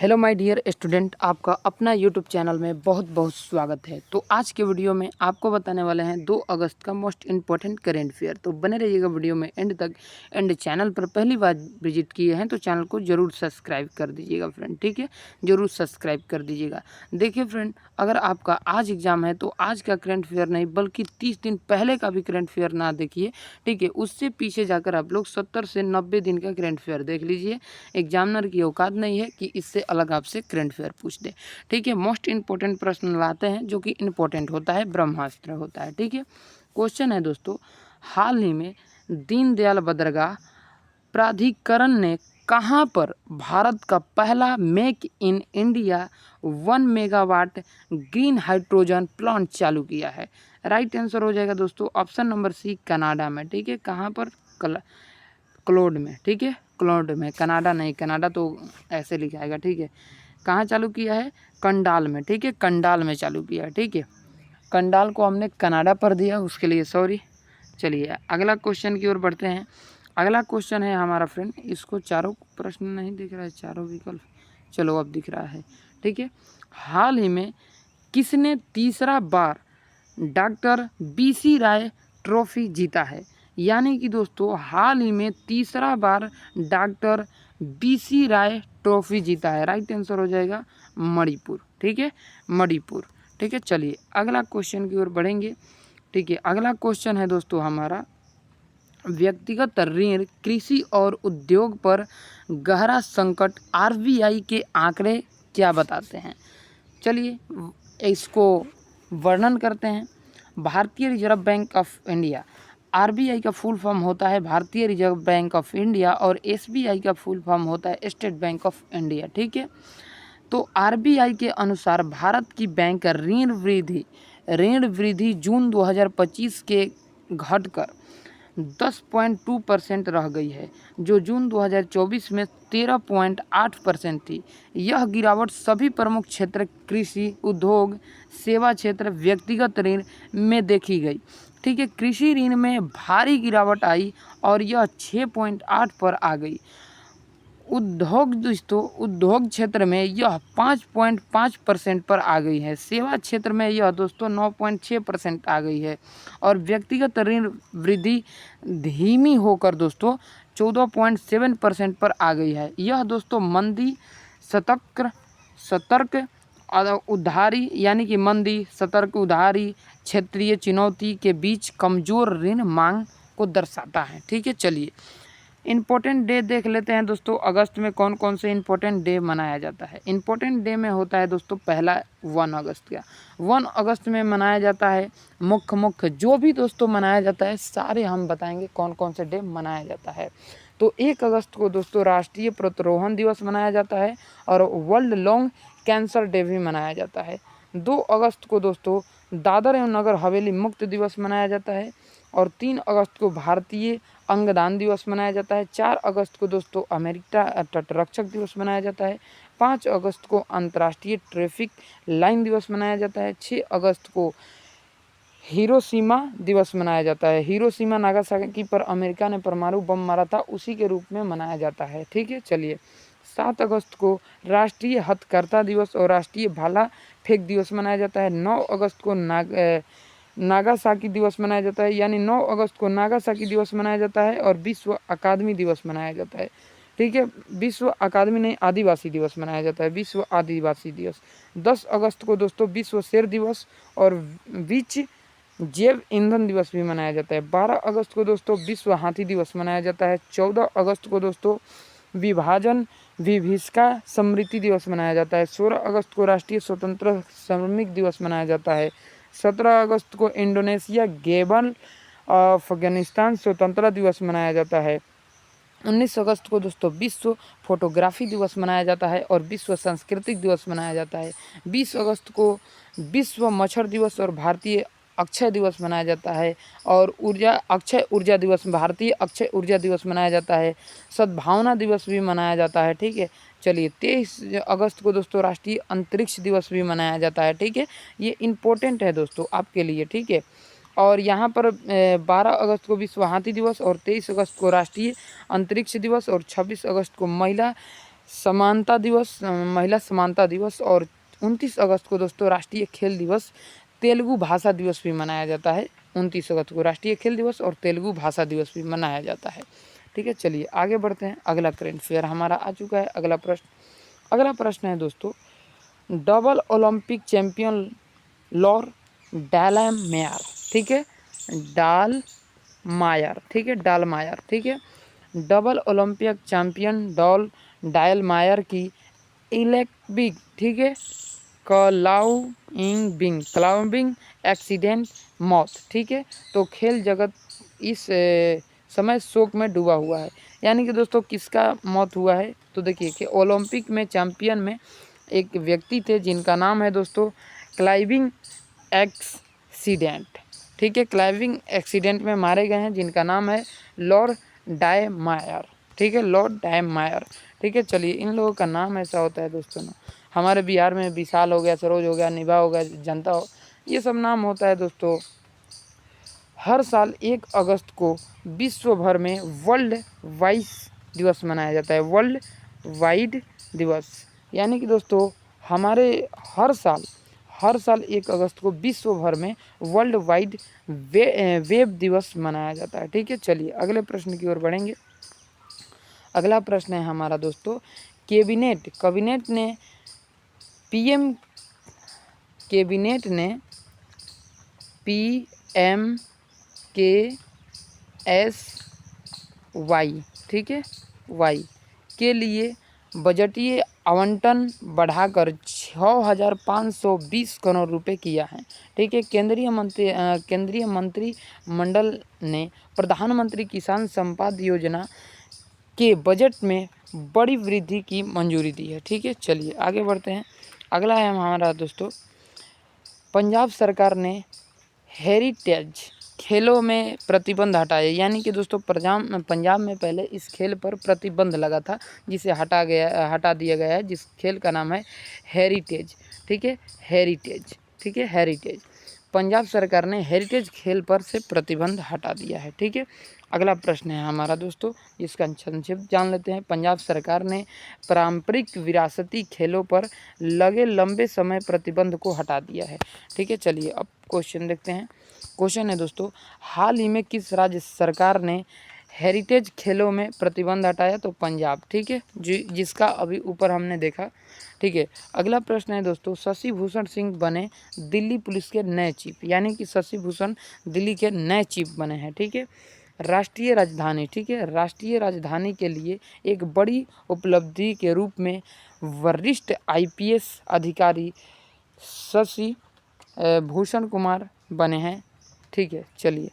Hello my dear student, आपका अपना YouTube channel में बहुत बहुत स्वागत है। तो आज के वीडियो में आपको बताने वाले हैं 2 अगस्त का मोस्ट इम्पॉर्टेंट करेंट अफेयर। तो बने रहिएगा वीडियो में एंड तक। एंड चैनल पर पहली बार विजिट किए हैं तो चैनल को ज़रूर सब्सक्राइब कर दीजिएगा फ्रेंड, ठीक है, ज़रूर सब्सक्राइब कर दीजिएगा। देखिए फ्रेंड, अगर आपका आज एग्ज़ाम है तो आज का करेंट अफेयर नहीं बल्कि 30 दिन पहले का भी करेंट अफेयर ना देखिए, ठीक है। उससे पीछे जाकर आप लोग 70 से 90 दिन का करेंट अफेयर देख लीजिए। एग्जामिनर की औकात नहीं है कि इससे अलग आपसे करंट अफेयर पूछ दे, ठीक है। मोस्ट इंपॉर्टेंट प्रश्न लाते हैं जो कि इंपॉर्टेंट होता है, ब्रह्मास्त्र होता है, ठीक है। क्वेश्चन है दोस्तों, हाल ही में दीनदयाल बंदरगाह प्राधिकरण ने कहां पर भारत का पहला make in India 1 megawatt green hydrogen plant चालू किया है? राइट आंसर हो जाएगा दोस्तों ऑप्शन नंबर सी, कनाडा में, ठीक है। कहां पर? क्लोड में, ठीक है, क्लोड में, कनाडा नहीं, कनाडा तो ऐसे लिखा आएगा, ठीक है। कहाँ चालू किया है? कंडाल में, ठीक है, कंडाल में चालू किया है, ठीक है। कंडाल को हमने कनाडा पर दिया, उसके लिए सॉरी। चलिए अगला क्वेश्चन की ओर बढ़ते हैं। अगला क्वेश्चन है हमारा फ्रेंड, इसको चारों प्रश्न नहीं दिख रहा है, चारों विकल्प, चलो अब दिख रहा है, ठीक है। हाल ही में किसने तीसरा बार डॉक्टर BC राय ट्रॉफी जीता है? यानी कि दोस्तों हाल ही में तीसरा बार डॉक्टर BC राय ट्रॉफी जीता है। राइट आंसर हो जाएगा मणिपुर, ठीक है, मणिपुर, ठीक है। चलिए अगला क्वेश्चन की ओर बढ़ेंगे, ठीक है। अगला क्वेश्चन है दोस्तों हमारा, व्यक्तिगत ऋण कृषि और उद्योग पर गहरा संकट, RBI के आंकड़े क्या बताते हैं? चलिए इसको वर्णन करते हैं। भारतीय reserve bank of India, RBI का फुल फॉर्म होता है भारतीय रिजर्व बैंक ऑफ इंडिया, और SBI का फुल फॉर्म होता है स्टेट बैंक ऑफ इंडिया, ठीक है। तो RBI के अनुसार भारत की बैंक ऋण वृद्धि जून 2025 के घटकर 10.2% रह गई है, जो जून 2024 में 13.8% थी। यह गिरावट सभी प्रमुख क्षेत्र कृषि, उद्योग, सेवा क्षेत्र, व्यक्तिगत ऋण में देखी गई, ठीक है। कृषि ऋण में भारी गिरावट आई और यह 6.8 पर आ गई। उद्योग क्षेत्र में यह 5.5% पर आ गई है। सेवा क्षेत्र में यह दोस्तों 9.6% आ गई है, और व्यक्तिगत ऋण वृद्धि धीमी होकर दोस्तों 14.7% पर आ गई है। यह दोस्तों मंदी, सतर्क उधारी, यानी कि मंदी, सतर्क उधारी, क्षेत्रीय चुनौती के बीच कमजोर ऋण मांग को दर्शाता है, ठीक है। चलिए इम्पोर्टेंट डे देख लेते हैं दोस्तों, अगस्त में कौन कौन से इम्पोर्टेंट डे मनाया जाता है। इम्पोर्टेंट डे में होता है दोस्तों पहला 1 अगस्त का। 1 अगस्त में मनाया जाता है मुख्य जो भी दोस्तों मनाया जाता है, सारे हम बताएंगे कौन कौन से डे मनाया जाता है। तो 1 अगस्त को दोस्तों राष्ट्रीय प्रतिरोधन दिवस मनाया जाता है, और वर्ल्ड लॉन्ग कैंसर डे भी मनाया जाता है। 2 अगस्त को दोस्तों दादर एवं नगर हवेली मुक्त दिवस मनाया जाता है, और 3 अगस्त को भारतीय अंगदान दिवस मनाया जाता है। 4 अगस्त को दोस्तों अमेरिका तटरक्षक दिवस मनाया जाता है। 5 अगस्त को अंतर्राष्ट्रीय ट्रैफिक लाइन दिवस मनाया जाता है। 6 अगस्त को हिरोशिमा दिवस मनाया जाता है। हिरोशिमा नागासाकी पर अमेरिका ने परमाणु बम मारा था, उसी के रूप में मनाया जाता है, ठीक है। चलिए 7 अगस्त को राष्ट्रीय हथकरघा दिवस और राष्ट्रीय भाला फेंक दिवस मनाया जाता है। 9 अगस्त को नागासाकी दिवस मनाया जाता है, यानी 9 अगस्त को नागासाकी दिवस मनाया जाता है, और विश्व अकादमी दिवस मनाया जाता है, ठीक है। विश्व अकादमी नहीं, आदिवासी दिवस मनाया जाता है, विश्व आदिवासी दिवस। 10 अगस्त को दोस्तों विश्व शेर दिवस और विच जैव ईंधन दिवस भी मनाया जाता है। 12 अगस्त को दोस्तों विश्व हाथी दिवस मनाया जाता है। 14 अगस्त को दोस्तों विभाजन विभीषिका स्मृति दिवस मनाया जाता है। 16 अगस्त को राष्ट्रीय स्वतंत्र श्रमिक दिवस मनाया जाता है। 17 अगस्त को इंडोनेशिया गेबन अफगानिस्तान स्वतंत्रता दिवस मनाया जाता है। 19 अगस्त को दोस्तों विश्व फोटोग्राफी दिवस मनाया जाता है, और विश्व सांस्कृतिक दिवस मनाया जाता है। 20 अगस्त को विश्व मच्छर दिवस और भारतीय अक्षय दिवस मनाया जाता है, और अक्षय ऊर्जा दिवस, भारतीय अक्षय ऊर्जा दिवस मनाया जाता है। सद्भावना दिवस भी मनाया जाता है, ठीक है। चलिए 23 अगस्त को दोस्तों राष्ट्रीय अंतरिक्ष दिवस भी मनाया जाता है, ठीक है। ये इम्पोर्टेंट है दोस्तों आपके लिए, ठीक है। और यहाँ पर 12 अगस्त को विश्व हाथी दिवस, और 23 अगस्त को राष्ट्रीय अंतरिक्ष दिवस, और 26 अगस्त को महिला समानता दिवस, महिला समानता दिवस। और 29 अगस्त को दोस्तों राष्ट्रीय खेल दिवस, तेलुगु भाषा दिवस भी मनाया जाता है। 29 अगस्त को राष्ट्रीय खेल दिवस और तेलुगु भाषा दिवस भी मनाया जाता है। ठीक है, चलिए आगे बढ़ते हैं। अगला करंट अफेयर हमारा आ चुका है। अगला प्रश्न है दोस्तों, डबल ओलंपिक चैंपियन लॉर डालमायर, ठीक है, डालमायर, ठीक है, डालमायर, ठीक है, डबल ओलंपिक चैंपियन डालमायर की इलेक्ट्रिक, ठीक है, क्लाइंबिंग एक्सीडेंट मौत, ठीक है। तो खेल जगत इस समय शोक में डूबा हुआ है। यानी कि दोस्तों किसका मौत हुआ है, तो देखिए कि ओलंपिक में चैंपियन में एक व्यक्ति थे जिनका नाम है दोस्तों क्लाइंबिंग एक्सीडेंट, ठीक है, क्लाइंबिंग एक्सीडेंट में मारे गए हैं जिनका नाम है लॉर्ड डायमायर, ठीक है, लॉर्ड डायमायर, ठीक है। चलिए इन लोगों का नाम ऐसा होता है दोस्तों ना, हमारे बिहार में विशाल हो गया, सरोज हो गया, निभा हो गया, जनता हो, ये सब नाम होता है दोस्तों। हर साल 1 अगस्त को विश्व भर में वर्ल्ड वाइड दिवस मनाया जाता है, वर्ल्ड वाइड दिवस। यानी कि दोस्तों हमारे हर साल 1 अगस्त को विश्व भर में वर्ल्ड वाइड वेब दिवस मनाया जाता है। ठीक है, चलिए अगले प्रश्न की ओर बढ़ेंगे। अगला प्रश्न है हमारा दोस्तों, कैबिनेट ने PMKSY, ठीक है, वाई के लिए बजटीय आवंटन बढ़ाकर 6,520 करोड़ रुपए किया है। ठीक है, केंद्रीय मंत्रिमंडल ने प्रधानमंत्री किसान संपदा योजना के बजट में बड़ी वृद्धि की मंजूरी दी है। ठीक है, चलिए आगे बढ़ते हैं। अगला है हमारा दोस्तों, पंजाब सरकार ने हेरिटेज खेलों में प्रतिबंध हटाया। यानी कि दोस्तों पंजाब में पहले इस खेल पर प्रतिबंध लगा था, जिसे हटा दिया गया है, जिस खेल का नाम है हेरिटेज। ठीक है, हेरिटेज, ठीक है, हेरिटेज। पंजाब सरकार ने हेरिटेज खेल पर से प्रतिबंध हटा दिया है। ठीक है, अगला प्रश्न है हमारा दोस्तों, जिसका संक्षिप्त जान लेते हैं। पंजाब सरकार ने पारंपरिक विरासती खेलों पर लगे लंबे समय प्रतिबंध को हटा दिया है। ठीक है, चलिए अब क्वेश्चन देखते हैं। क्वेश्चन है दोस्तों, हाल ही में किस राज्य सरकार ने हेरिटेज खेलों में प्रतिबंध हटाया? तो पंजाब। ठीक है, जिसका अभी ऊपर हमने देखा। ठीक है, अगला प्रश्न है दोस्तों, शशि भूषण सिंह बने दिल्ली पुलिस के नए चीफ। यानी कि शशि भूषण दिल्ली के नए चीफ बने हैं। ठीक है, राष्ट्रीय राजधानी, ठीक है, राष्ट्रीय राजधानी के लिए एक बड़ी उपलब्धि के रूप में वरिष्ठ IPS अधिकारी शशि भूषण कुमार बने हैं। ठीक है, चलिए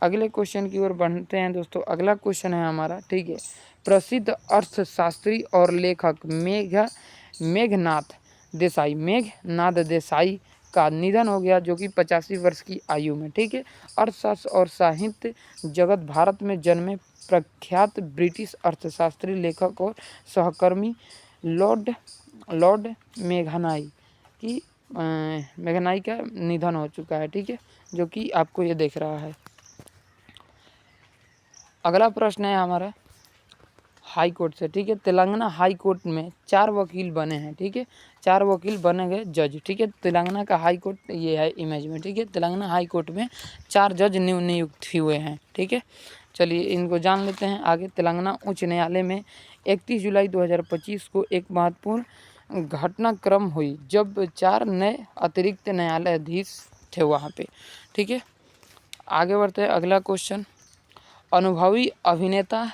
अगले क्वेश्चन की ओर बढ़ते हैं दोस्तों। अगला क्वेश्चन है हमारा, ठीक है, प्रसिद्ध अर्थशास्त्री और लेखक मेघनाद देसाई का निधन हो गया, जो कि 85 वर्ष की आयु में। ठीक है, अर्थशास्त्र और साहित्य जगत भारत में जन्मे प्रख्यात ब्रिटिश अर्थशास्त्री, लेखक और सहकर्मी लॉर्ड मेघनाई का निधन हो चुका है। ठीक है, जो कि आपको ये देख रहा है। अगला प्रश्न है हमारा हाई कोर्ट से। ठीक है, तेलंगाना हाई कोर्ट में 4 वकील बने हैं। ठीक है, 4 वकील बने गए जज। ठीक है, तेलंगाना का हाई कोर्ट ये है इमेज में। ठीक है, तेलंगाना हाई कोर्ट में 4 जज नियुक्त हुए हैं। ठीक है, चलिए इनको जान लेते हैं आगे। तेलंगाना उच्च न्यायालय में 31 जुलाई 2025 को एक महत्वपूर्ण घटनाक्रम हुई, जब 4 नए अतिरिक्त न्यायाधीश थे वहाँ पे। ठीक है, आगे बढ़ते हैं। अगला क्वेश्चन, अनुभवी अभिनेता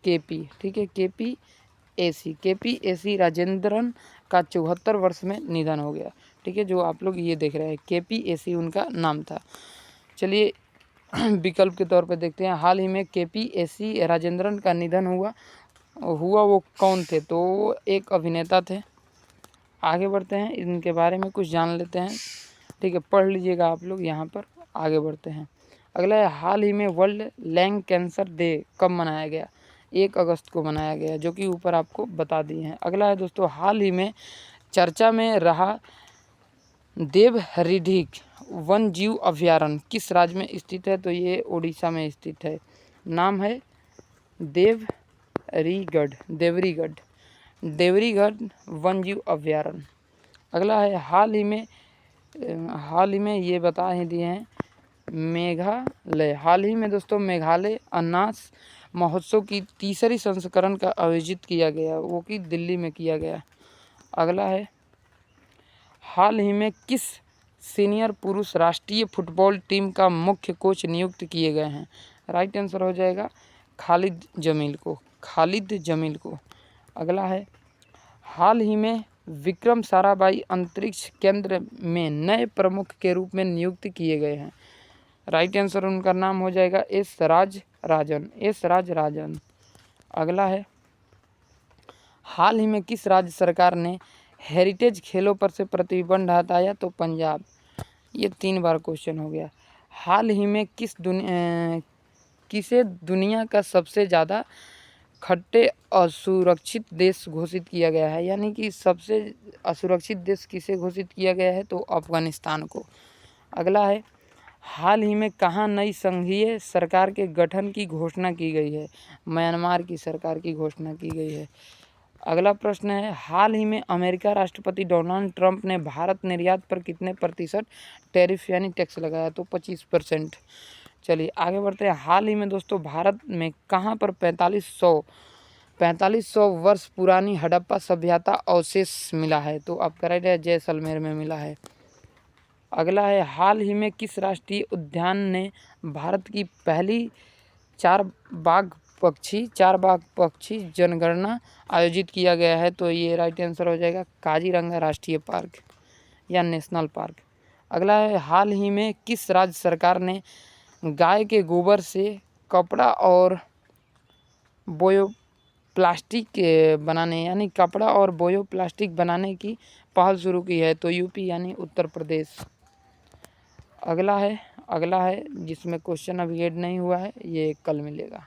KP, ठीक है, KPAC राजेंद्रन का 74 वर्ष में निधन हो गया। ठीक है, जो आप लोग ये देख रहे हैं KPAC उनका नाम था। चलिए विकल्प के तौर पे देखते हैं, हाल ही में KPAC राजेंद्रन का निधन हुआ वो कौन थे? तो एक अभिनेता थे। आगे बढ़ते हैं, इनके बारे में कुछ जान लेते हैं। ठीक है, पढ़ लीजिएगा आप लोग यहाँ पर। आगे बढ़ते हैं। अगला है, हाल ही में वर्ल्ड लैंग कैंसर डे कब मनाया गया? 1 अगस्त को मनाया गया, जो कि ऊपर आपको बता दिए हैं। अगला है दोस्तों, हाल ही में चर्चा में रहा देवहरिढ़ी वन जीव अभयारण्य किस राज्य में स्थित है? तो ये उड़ीसा में स्थित है। नाम है देवरीगढ़। देवरीगढ़ वन्यजीव अभयारण्य। अगला है हाल ही में ये बता ही दिए हैं मेघालय। हाल ही में दोस्तों मेघालय अनास महोत्सव की तीसरी संस्करण का आयोजित किया गया, वो कि दिल्ली में किया गया। अगला है हाल ही में किस सीनियर पुरुष राष्ट्रीय फुटबॉल टीम का मुख्य कोच नियुक्त किए गए हैं? राइट आंसर हो जाएगा खालिद जमील को। अगला है हाल ही में विक्रम साराभाई अंतरिक्ष केंद्र में नए प्रमुख के रूप में नियुक्त किए गए हैं। राइट आंसर उनका नाम हो जाएगा एस राज राजन। अगला है हाल ही में किस राज्य सरकार ने हेरिटेज खेलों पर से प्रतिबंध हटाया? तो पंजाब। ये 3 बार क्वेश्चन हो गया। हाल ही में किसे दुनिया का सबसे ज़्यादा खट्टे असुरक्षित देश घोषित किया गया है? यानी कि सबसे असुरक्षित देश किसे घोषित किया गया है? तो अफगानिस्तान को। अगला है हाल ही में कहाँ नई संघीय सरकार के गठन की घोषणा की गई है? म्यांमार की सरकार की घोषणा की गई है। अगला प्रश्न है हाल ही में अमेरिका राष्ट्रपति डोनाल्ड ट्रंप ने भारत निर्यात पर कितने प्रतिशत टैरिफ यानी टैक्स लगाया? तो 25%। चलिए आगे बढ़ते हैं। हाल ही में दोस्तों भारत में कहाँ पर 4500 वर्ष पुरानी हड़प्पा सभ्यता अवशेष मिला है? तो आपका राइट है जैसलमेर में मिला है। अगला है हाल ही में किस राष्ट्रीय उद्यान ने भारत की पहली चार बाघ पक्षी जनगणना आयोजित किया गया है? तो ये राइट आंसर हो जाएगा काजीरंगा राष्ट्रीय पार्क या नेशनल पार्क। अगला है हाल ही में किस राज्य सरकार ने गाय के गोबर से कपड़ा और बायोप्लास्टिक बनाने की पहल शुरू की है? तो यूपी यानी उत्तर प्रदेश। अगला है जिसमें क्वेश्चन अभी ऐड नहीं हुआ है, ये कल मिलेगा।